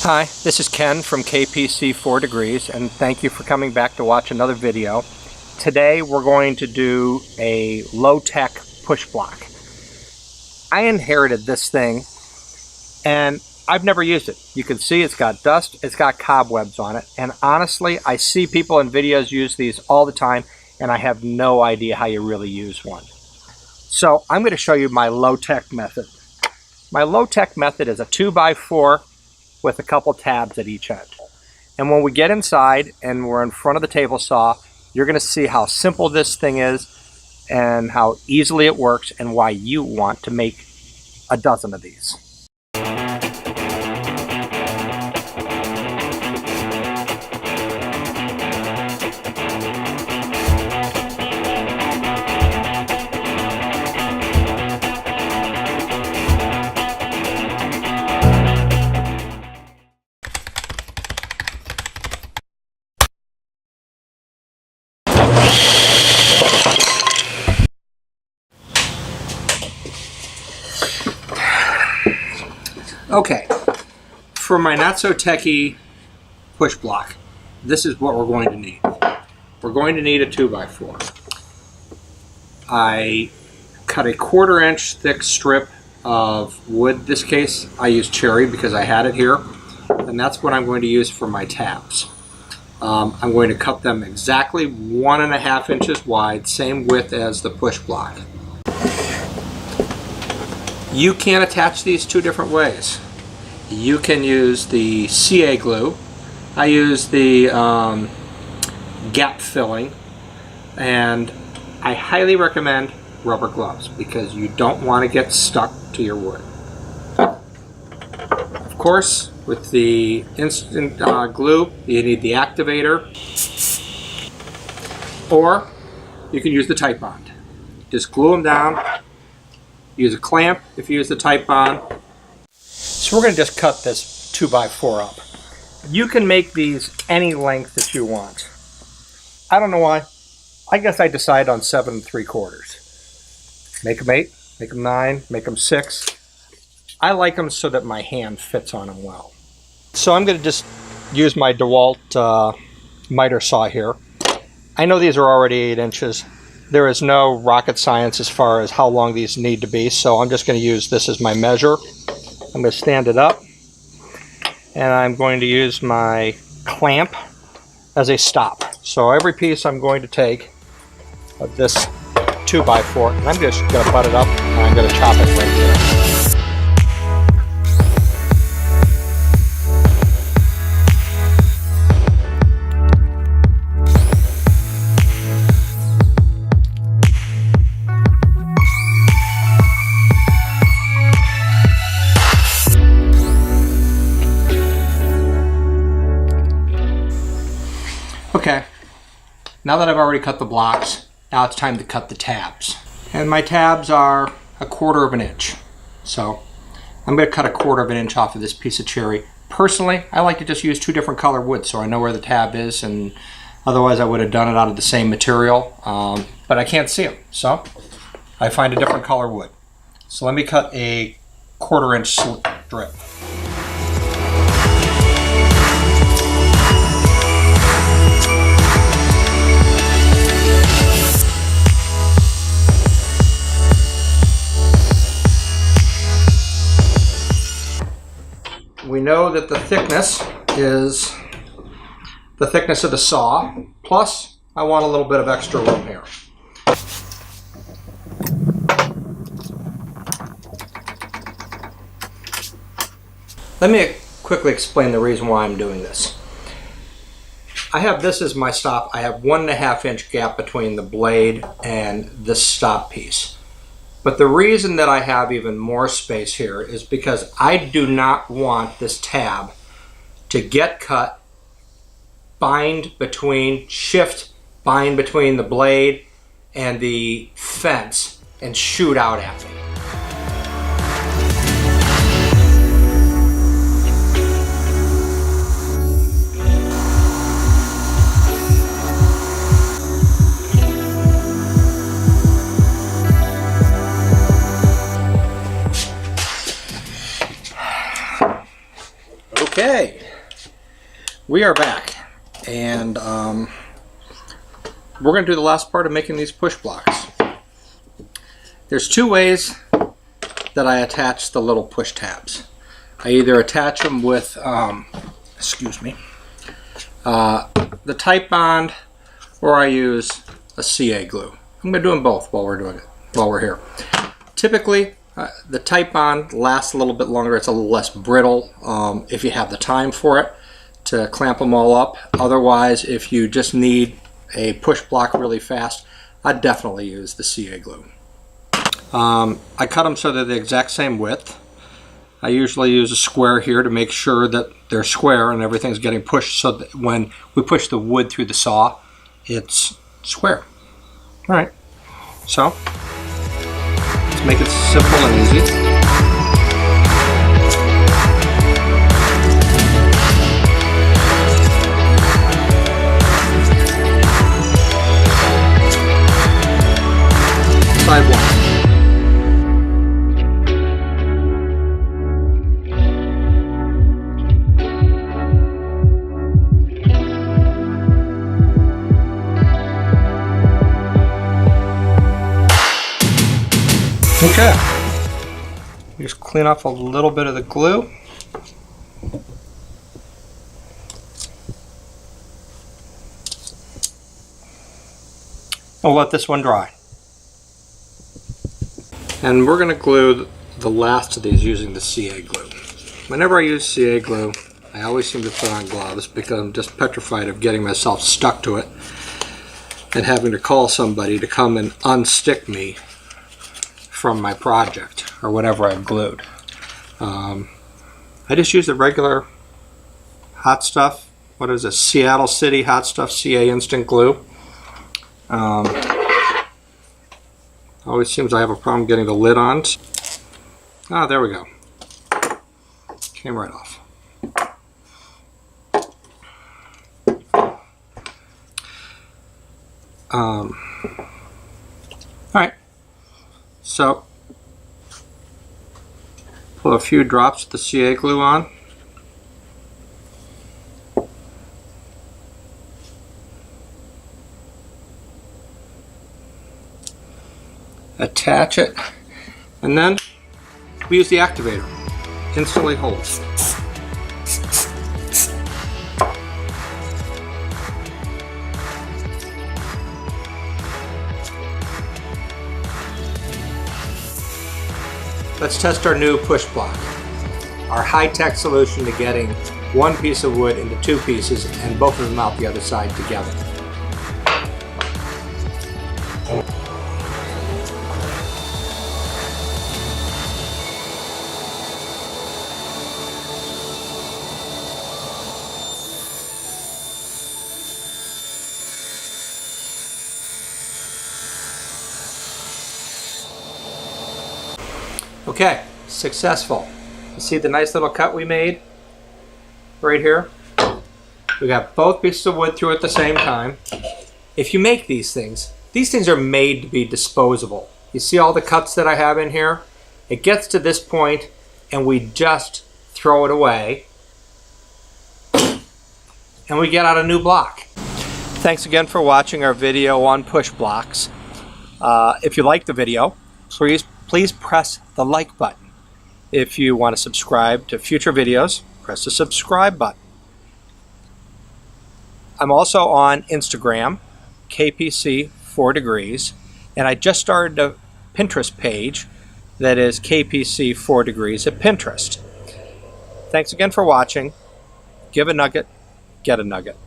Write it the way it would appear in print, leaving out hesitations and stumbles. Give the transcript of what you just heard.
Hi, this is Ken from KPC 4 Degrees, and thank you for coming back to watch another video. Today we're going to do a low-tech push block. I inherited this thing and I've never used it. You can see it's got dust, it's got cobwebs on it, and honestly I see people in videos use these all the time and I have no idea how you really use one. So I'm going to show you my low-tech method. My low-tech method is a 2x4 with a couple tabs at each end. And when we get inside and we're in front of the table saw, you're going to see how simple this thing is and how easily it works and why you want to make a dozen of these. Okay, for my not-so-techy push block, this is what we're going to need. We're going to need a 2x4. I cut a 1/4 inch thick strip of wood. In this case, I used cherry because I had it here, and that's what I'm going to use for my tabs. I'm going to cut them exactly 1.5 inches wide, same width as the push block. You can attach these two different ways. You can use the CA glue. I use the gap filling, and I highly recommend rubber gloves because you don't want to get stuck to your wood. Of course, with the instant glue, you need the activator, or you can use the Titebond. Just glue them down. Use a clamp if you use the Titebond. So we're going to just cut this 2x4 up. You can make these any length that you want. I don't know why. I guess I decided on 7 3/4. Make them 8, make them 9, make them 6. I like them so that my hand fits on them well. So I'm going to just use my DeWalt miter saw here. I know these are already 8 inches. There is no rocket science as far as how long these need to be, so I'm just going to use this as my measure. I'm going to stand it up, and I'm going to use my clamp as a stop. So every piece I'm going to take of this 2x4, and I'm just going to butt it up, and I'm going to chop it right there. Okay, now that I've already cut the blocks, now it's time to cut the tabs. And my tabs are 1/4 inch. So I'm going to cut 1/4 inch off of this piece of cherry. Personally, I like to just use 2 different color wood so I know where the tab is, and otherwise I would have done it out of the same material, but I can't see them, so I find a different color wood. So let me cut a 1/4 inch strip. We know that the thickness is the thickness of the saw, plus I want a little bit of extra room here. Let me quickly explain the reason why I'm doing this. I have this as my stop. I have 1.5 inch gap between the blade and this stop piece. But the reason that I have even more space here is because I do not want this tab to get cut, bind between the blade and the fence and shoot out at me. Okay, we are back, and we're going to do the last part of making these push blocks. There's two ways that I attach the little push tabs. I either attach them with, the Titebond, or I use a CA glue. I'm going to do them both while we're here. Typically, the Titebond lasts a little bit longer. It's a little less brittle if you have the time for it to clamp them all up. Otherwise, if you just need a push block really fast, I'd definitely use the CA glue. I cut them so they're the exact same width. I usually use a square here to make sure that they're square and everything's getting pushed so that when we push the wood through the saw, it's square. All right, so let's make it simple and easy. Side one. Okay, just clean off a little bit of the glue. I'll let this one dry. And we're going to glue the last of these using the CA glue. Whenever I use CA glue, I always seem to put on gloves because I'm just petrified of getting myself stuck to it and having to call somebody to come and unstick me from my project or whatever I've glued. I just use the regular Hot Stuff. What is it? Seattle City Hot Stuff CA Instant Glue. Always seems I have a problem getting the lid on. Ah, there we go. Came right off. All right. So, put a few drops of the CA glue on. Attach it, and then we use the activator. Instantly holds. Let's test our new push block. Our high-tech solution to getting one piece of wood into two pieces and both of them out the other side together. Okay, successful. You see the nice little cut we made right here? We got both pieces of wood through at the same time. If you make these things are made to be disposable. You see all the cuts that I have in here? It gets to this point and we just throw it away and we get out a new block. Thanks again for watching our video on push blocks. If you liked the video, please press the like button. If you want to subscribe to future videos, press the subscribe button. I'm also on Instagram, KPC 4 Degrees, and I just started a Pinterest page that is KPC 4 Degrees at Pinterest. Thanks again for watching. Give a nugget, get a nugget.